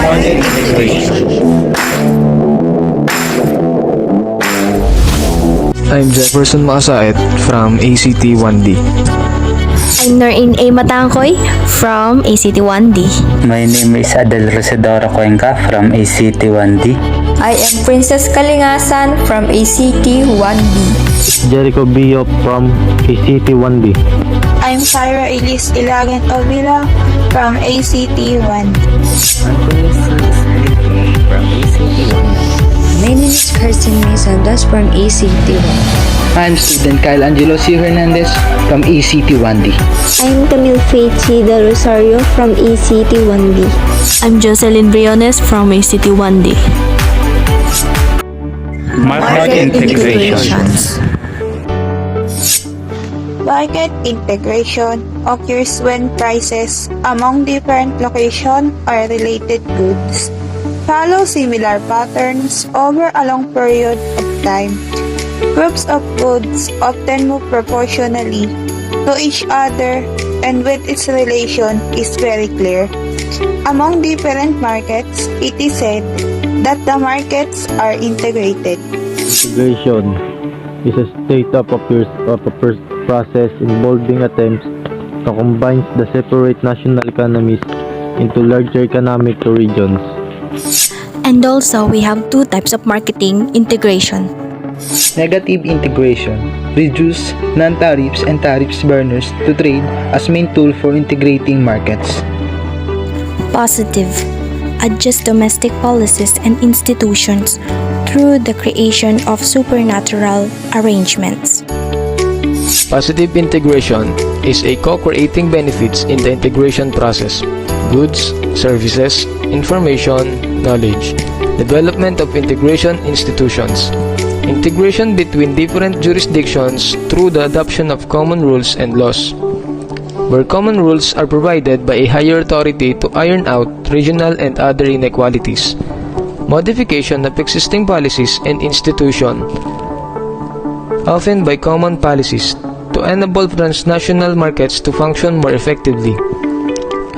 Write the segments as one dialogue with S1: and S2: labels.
S1: market integration.
S2: I'm Jefferson Makasait from ACT 1D.
S3: I'm Nor-ain from ACT 1D.
S4: My name is Adel Rosedora Cuenca from ACT 1D.
S5: I am Princess Kalingasan from ACT 1D.
S6: Jericho Bio from ACT 1D.
S7: I'm Kyra Elise Ilagan Avila from ACT 1D.
S1: From ACT 1D.
S5: My name is Kirsten Mason, that's from ACT 1D.
S8: I'm student Kyle Angelo C. Hernandez from ACT 1D.
S9: I'm Camille Feichi Del Rosario from ACT 1D.
S3: I'm Jocelyn Briones from ACT 1D.
S1: Market integration.
S7: Market integration occurs when prices among different locations or related goods follow similar patterns over a long period of time. Groups of goods often move proportionally to each other, and when its relation is very clear. Among different markets, it is said that the markets are integrated.
S6: Integration is a state of affairs of a process involving attempts to combine the separate national economies into larger economic regions.
S3: And also, we have two types of marketing integration.
S8: Negative integration reduce non-tariffs and tariffs barriers to trade as main tool for integrating markets.
S3: Positive, adjust domestic policies and institutions through the creation of supernatural arrangements.
S2: Positive integration is a co-creating benefits in the integration process: goods, services, information, knowledge, development of integration institutions, integration between different jurisdictions through the adoption of common rules and laws, where common rules are provided by a higher authority to iron out regional and other inequalities, modification of existing policies and institutions, often by common policies, to enable transnational markets to function more effectively,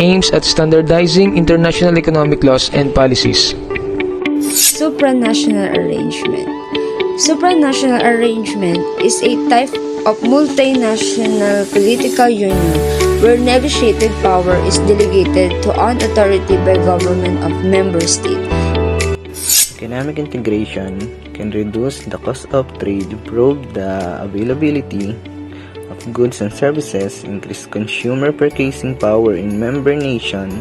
S2: aims at standardizing international economic laws and policies.
S5: Supranational arrangement. Supranational arrangement is a type of multinational political union where negotiated power is delegated to an authority by government of member state.
S4: Economic integration can reduce the cost of trade, improve the availability of goods and services, increase consumer purchasing power in member nations,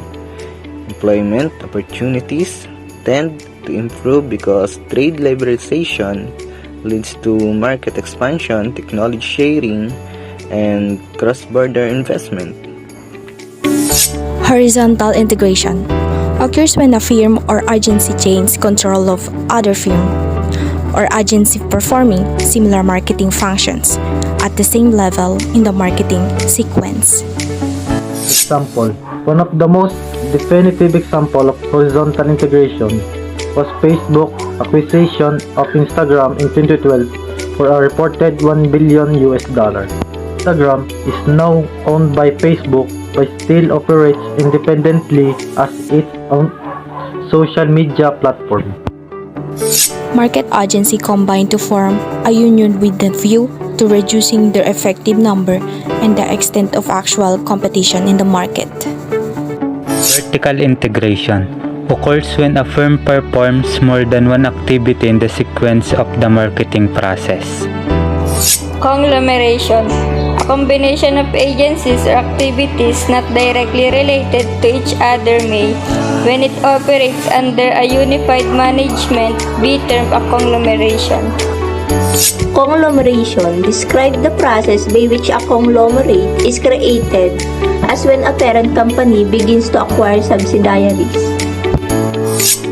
S4: employment opportunities tend to improve because trade liberalization leads to market expansion, technology sharing, and cross-border investment.
S3: Horizontal integration occurs when a firm or agency gains control of other firm or agency performing similar marketing functions at the same level in the marketing sequence.
S6: Example: one of the most definitive example of horizontal integration was Facebook acquisition of Instagram in 2012 for a reported $1 billion. Instagram is now owned by Facebook but still operates independently as its own social media platform.
S3: Market agency combine to form a union with the view to reducing their effective number and the extent of actual competition in the market.
S4: Vertical integration occurs when a firm performs more than one activity in the sequence of the marketing process.
S9: Conglomeration, a combination of agencies or activities not directly related to each other may, when it operates under a unified management, be termed a conglomeration.
S10: Conglomeration describes the process by which a conglomerate is created, as when a parent company begins to acquire subsidiaries.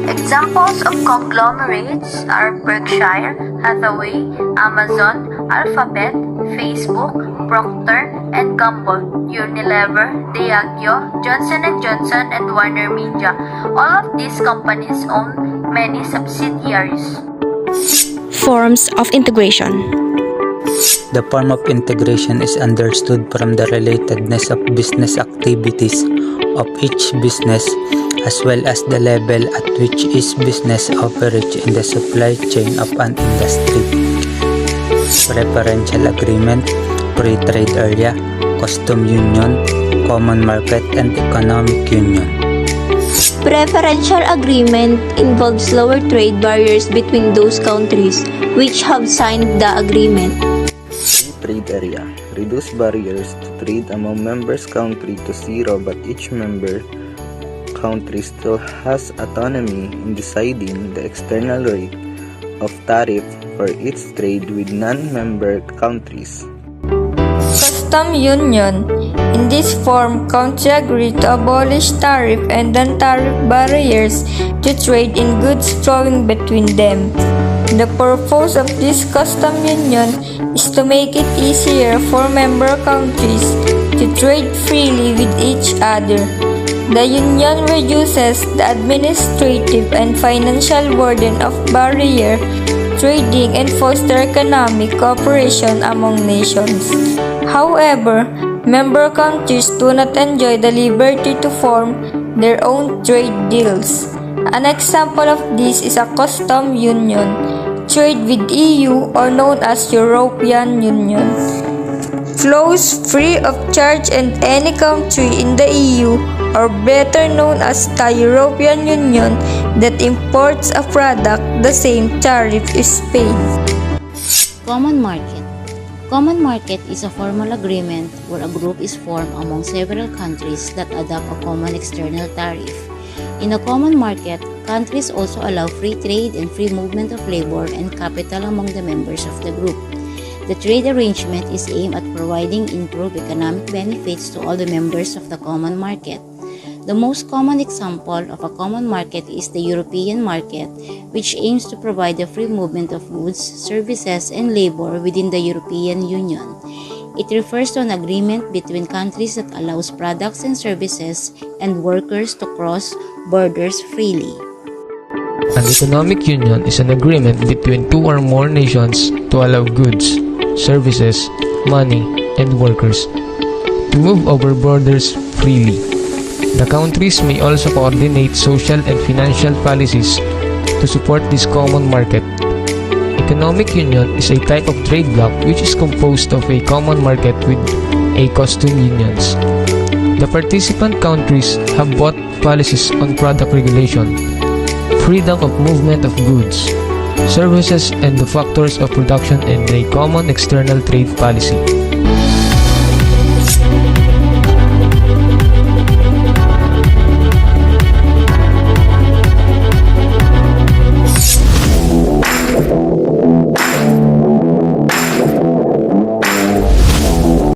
S11: Examples of conglomerates are Berkshire Hathaway, Amazon, Alphabet, Facebook, Procter & Gamble, Unilever, Diageo, Johnson & Johnson, and Warner Media. All of these companies own many subsidiaries.
S3: Forms of integration.
S4: The form of integration is understood from the relatedness of business activities of each business
S12: as well as the level at which each business operates in the supply chain of an industry. Preferential agreement, free trade area, custom union, common market, and economic union.
S10: Preferential agreement involves lower trade barriers between those countries which have signed the agreement.
S4: Free trade area reduce barriers to trade among members country to zero, but each member country still has autonomy in deciding the external rate of tariff for its trade with non-member countries.
S9: Custom union. In this form, countries agree to abolish tariff and non-tariff barriers to trade in goods flowing between them. The purpose of this custom union is to make it easier for member countries to trade freely with each other. The union reduces the administrative and financial burden of barrier trading and foster economic cooperation among nations. However, member countries do not enjoy the liberty to form their own trade deals. An example of this is a custom union, trade with EU or known as European Union. Flows free of charge and any country in the EU or better known as the European Union that imports a product, the same tariff is paid.
S13: Common market. Common market is a formal agreement where a group is formed among several countries that adopt a common external tariff. In a common market, countries also allow free trade and free movement of labor and capital among the members of the group. The trade arrangement is aimed at providing improved economic benefits to all the members of the common market. The most common example of a common market is the European market, which aims to provide the free movement of goods, services, and labor within the European Union. It refers to an agreement between countries that allows products and services and workers to cross borders freely.
S2: An economic union is an agreement between two or more nations to allow goods, services, money, and workers to move over borders freely. The countries may also coordinate social and financial policies to support this common market. Economic union is a type of trade bloc which is composed of a common market with a custom unions. The participant countries have both policies on product regulation, freedom of movement of goods, services, and the factors of production, and a common external trade policy.